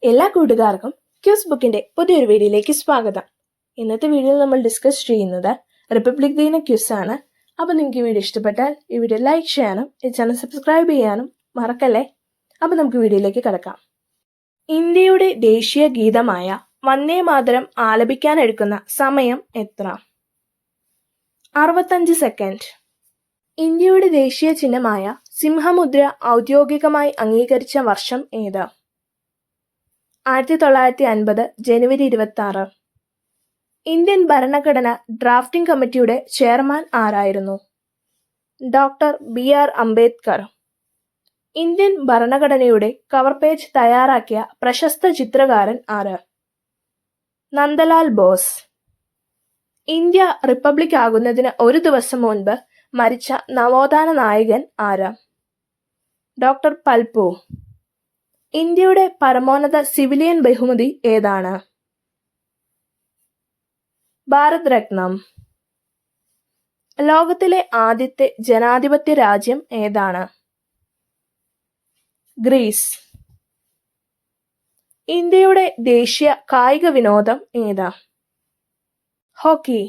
എല്ലാ കൂട്ടുകാർക്കും ക്യൂസ് ബുക്കിന്റെ പുതിയൊരു വീഡിയോയിലേക്ക് സ്വാഗതം. ഇന്നത്തെ വീഡിയോയിൽ നമ്മൾ ഡിസ്കസ് ചെയ്യുന്നത് റിപ്പബ്ലിക് ദിന ക്യൂസ് ആണ്. അപ്പോൾ നിങ്ങൾക്ക് ഈ വീഡിയോ ഇഷ്ടപ്പെട്ടാൽ ഈ വീഡിയോ ലൈക്ക് ചെയ്യാനും ഈ ചാനൽ സബ്സ്ക്രൈബ് ചെയ്യാനും മറക്കല്ലേ. അപ്പോൾ നമുക്ക് വീഡിയോയിലേക്ക് കടക്കാം. ഇന്ത്യയുടെ ദേശീയ ഗീതമായ വന്ദേ മാതരം ആലപിക്കാൻ എടുക്കുന്ന സമയം എത്ര? 65 സെക്കൻഡ്. ഇന്ത്യയുടെ ദേശീയ ചിഹ്നമായ സിംഹമുദ്ര ഔദ്യോഗികമായി അംഗീകരിച്ച വർഷം ഏത്? 1950 ജനുവരി 26. ഇന്ത്യൻ ഭരണഘടന ഡ്രാഫ്റ്റിംഗ് കമ്മിറ്റിയുടെ ചെയർമാൻ ആരായിരുന്നു? Doctor BR Ambedkar. ഇന്ത്യൻ ഭരണഘടനയുടെ കവർ പേജ് തയ്യാറാക്കിയ പ്രശസ്ത ചിത്രകാരൻ ആര്? നന്ദലാൽ ബോസ്. ഇന്ത്യ റിപ്പബ്ലിക് ആകുന്നതിന് ഒരു ദിവസം മുൻപ് മരിച്ച നവോത്ഥാന നായകൻ ആര്? ഡോക്ടർ പൽപു. ഇന്ത്യയുടെ പരമോന്നത സിവിലിയൻ ബഹുമതി ഏതാണ്? ഭാരത് രത്നം. ലോകത്തിലെ ആദ്യത്തെ ജനാധിപത്യ രാജ്യം ഏതാണ്? ഗ്രീസ്. ഇന്ത്യയുടെ ദേശീയ കായിക വിനോദം ഏതാ? ഹോക്കി.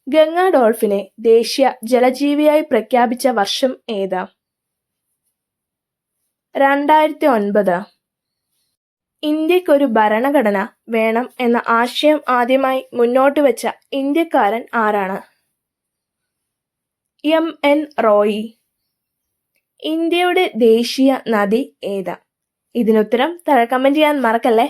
ഗംഗ ഡോൾഫിനെ ദേശീയ ജലജീവിയായി പ്രഖ്യാപിച്ച വർഷം ഏതാ? 2009. ഇന്ത്യക്കൊരു ഭരണഘടന വേണം എന്ന ആശയം ആദ്യമായി മുന്നോട്ട് വെച്ച ഇന്ത്യക്കാരൻ ആരാണ്? MN റോയി. ഇന്ത്യയുടെ ദേശീയ നദി ഏതാ? ഇതിനുത്തരം താഴെ കമന്റ് ചെയ്യാൻ മറക്കല്ലേ.